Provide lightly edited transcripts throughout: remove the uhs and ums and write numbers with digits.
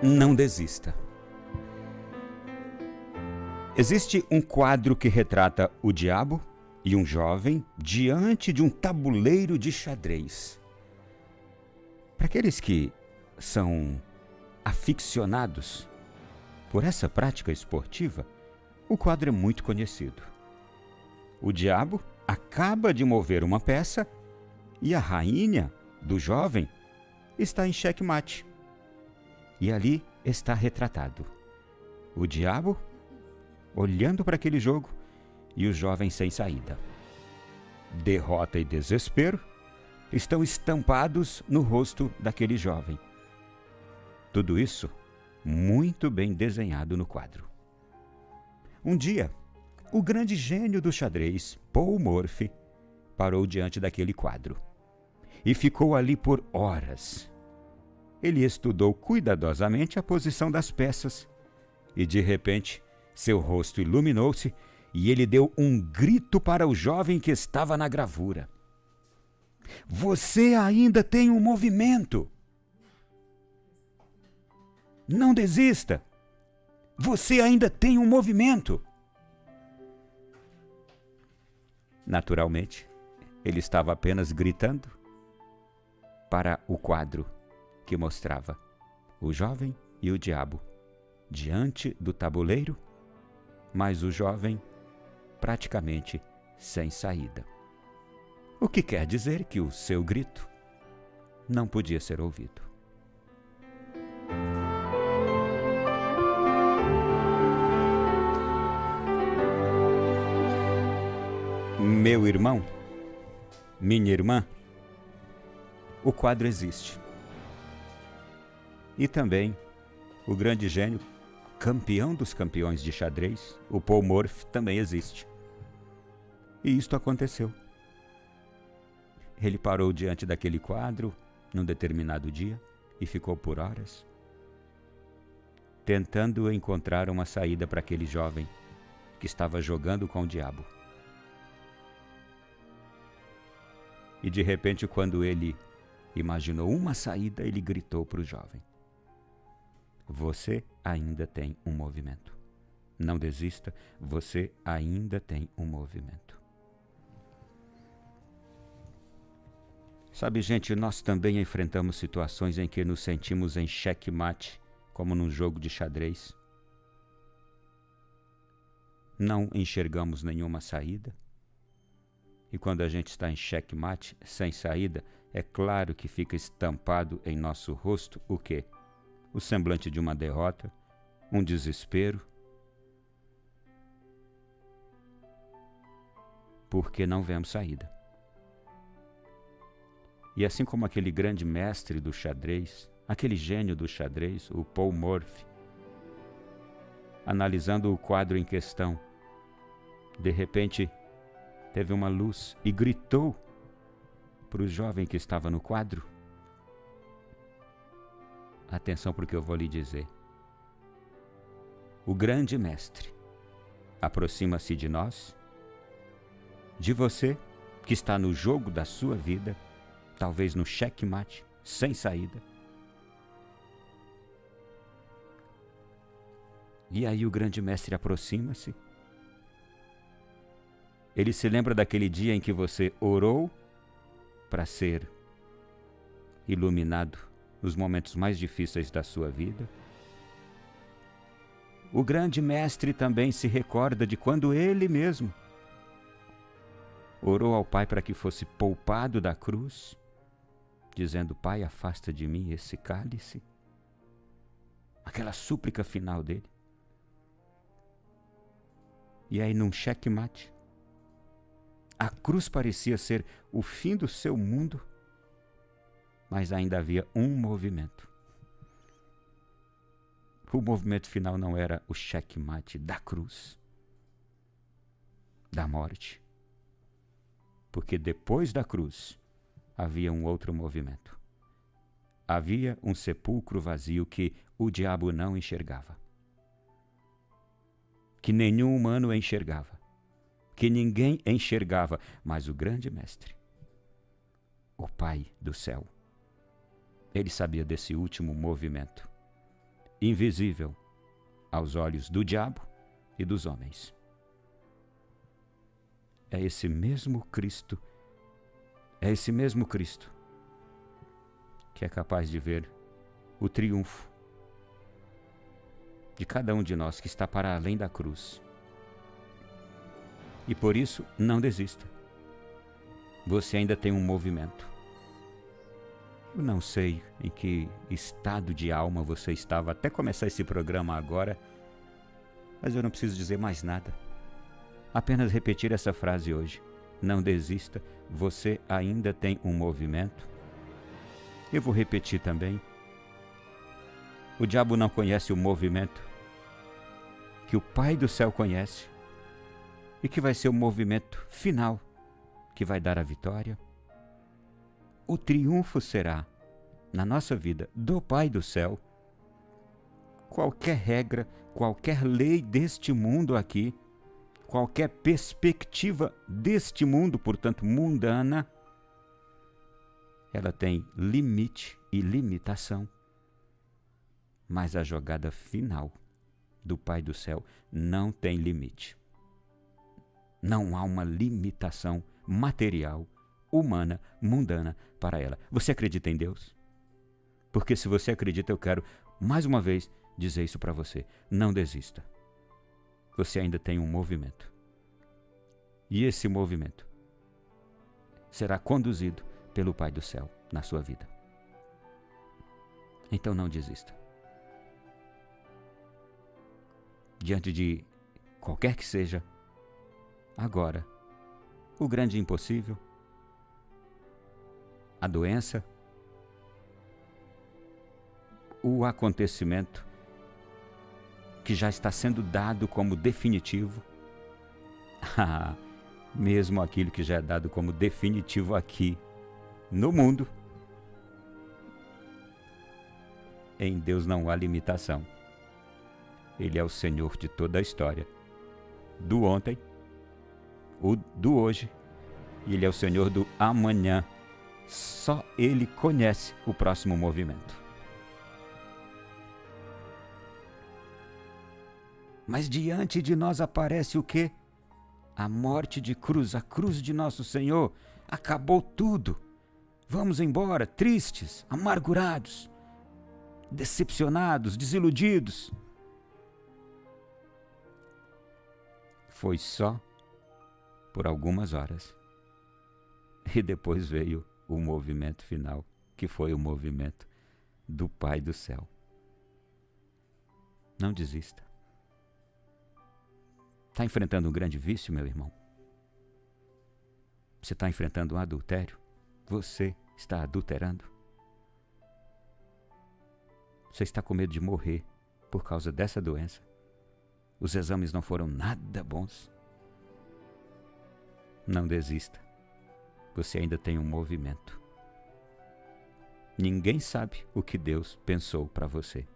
Não desista. Existe um quadro que retrata o diabo e um jovem diante de um tabuleiro de xadrez. Para aqueles que são aficionados por essa prática esportiva, o quadro é muito conhecido. O diabo acaba de mover uma peça e a rainha do jovem está em xeque-mate. E ali está retratado o diabo olhando para aquele jogo e o jovem sem saída. Derrota e desespero estão estampados no rosto daquele jovem. Tudo isso muito bem desenhado no quadro. Um dia, o grande gênio do xadrez, Paul Morphy, parou diante daquele quadro e ficou ali por horas. Ele estudou cuidadosamente a posição das peças e, de repente, seu rosto iluminou-se e ele deu um grito para o jovem que estava na gravura. Você ainda tem um movimento! Não desista! Você ainda tem um movimento! Naturalmente, ele estava apenas gritando para o quadro que mostrava o jovem e o diabo diante do tabuleiro, mas o jovem praticamente sem saída. O que quer dizer que o seu grito não podia ser ouvido. Meu irmão, minha irmã, o quadro existe. E também o grande gênio, campeão dos campeões de xadrez, o Paul Morphy, também existe. E isto aconteceu. Ele parou diante daquele quadro num determinado dia e ficou por horas tentando encontrar uma saída para aquele jovem que estava jogando com o diabo. E de repente, quando ele imaginou uma saída, ele gritou para o jovem: você ainda tem um movimento. Não desista, você ainda tem um movimento. Sabe, gente, nós também enfrentamos situações em que nos sentimos em xeque-mate, como num jogo de xadrez. Não enxergamos nenhuma saída. E quando a gente está em xeque-mate, sem saída, é claro que fica estampado em nosso rosto o quê? O semblante de uma derrota, um desespero, porque não vemos saída. E assim como aquele grande mestre do xadrez, aquele gênio do xadrez, o Paul Morphy, analisando o quadro em questão, de repente teve uma luz e gritou para o jovem que estava no quadro: atenção para o que eu vou lhe dizer. O grande mestre aproxima-se de nós, de você que está no jogo da sua vida, talvez no xeque-mate, sem saída. E aí o grande mestre aproxima-se. Ele se lembra daquele dia em que você orou para ser iluminado nos momentos mais difíceis da sua vida. O grande mestre também se recorda de quando ele mesmo orou ao Pai para que fosse poupado da cruz, dizendo: Pai, afasta de mim esse cálice. Aquela súplica final dele. E aí, num xeque-mate, a cruz parecia ser o fim do seu mundo, mas ainda havia um movimento. O movimento final não era o xeque-mate da cruz, da morte, porque depois da cruz havia um outro movimento. Havia um sepulcro vazio que o diabo não enxergava, que nenhum humano enxergava, que ninguém enxergava, mas o grande mestre, o Pai do céu, ele sabia desse último movimento. invisível aos olhos do diabo e dos homens. É esse mesmo Cristo que é capaz de ver o triunfo de cada um de nós que está para além da cruz. E por isso, não desista. Você ainda tem um movimento. Eu não sei em que estado de alma você estava até começar esse programa agora, mas eu não preciso dizer mais nada. Apenas repetir essa frase hoje. Não desista, você ainda tem um movimento. Eu vou repetir também. O diabo não conhece o movimento que o Pai do céu conhece e que vai ser o movimento final que vai dar a vitória. O triunfo será, na nossa vida, do Pai do céu. Qualquer regra, qualquer lei deste mundo aqui, qualquer perspectiva deste mundo, portanto mundana, ela tem limite e limitação. Mas a jogada final do Pai do céu não tem limite. Não há uma limitação material, humana, mundana para ela. Você acredita em Deus? Porque se você acredita, eu quero mais uma vez dizer isso para você. Não desista. Você ainda tem um movimento. E esse movimento será conduzido pelo Pai do céu na sua vida. Então não desista. Diante de qualquer que seja, agora, o grande impossível, a doença, o acontecimento que já está sendo dado como definitivo, mesmo aquilo que já é dado como definitivo aqui no mundo, em Deus não há limitação. Ele é o Senhor de toda a história, do ontem, do hoje, e Ele é o Senhor do amanhã. Só Ele conhece o próximo movimento. Mas diante de nós aparece o quê? A morte de cruz, a cruz de nosso Senhor. Acabou tudo. Vamos embora, tristes, amargurados, decepcionados, desiludidos. Foi só por algumas horas. E depois veio o movimento final, que foi o movimento do Pai do céu. Não desista. Está enfrentando um grande vício, meu irmão? Você está enfrentando um adultério? Você está adulterando? Você está com medo de morrer por causa dessa doença? Os exames não foram nada bons? Não desista. Você ainda tem um movimento. Ninguém sabe o que Deus pensou para você.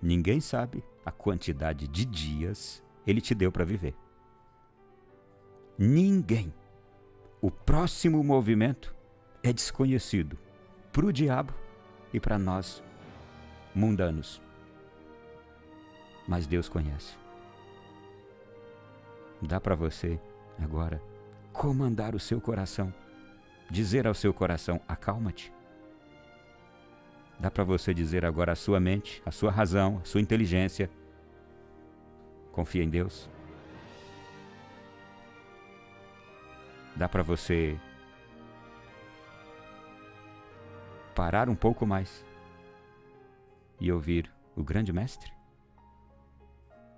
Ninguém sabe a quantidade de dias Ele te deu para viver. Ninguém. O próximo movimento é desconhecido para o diabo e para nós, mundanos. Mas Deus conhece. Dá para você, agora, comandar o seu coração, dizer ao seu coração, acalma-te. Dá para você dizer agora à sua mente, à sua razão, à sua inteligência, confia em Deus. Dá para você parar um pouco mais e ouvir o grande mestre?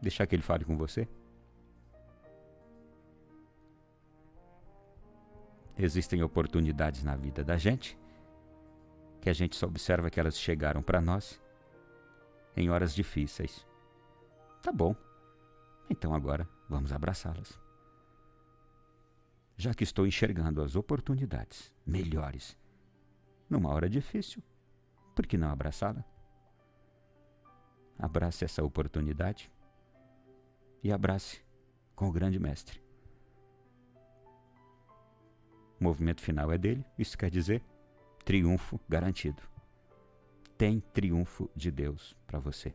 Deixar que ele fale com você? Existem oportunidades na vida da gente que a gente só observa que elas chegaram para nós em horas difíceis. Tá bom, então agora vamos abraçá-las. Já que estou enxergando as oportunidades melhores numa hora difícil, por que não abraçá-la? Abrace essa oportunidade e abrace com o grande mestre. O movimento final é dele, isso quer dizer triunfo garantido. tem triunfo de Deus para você.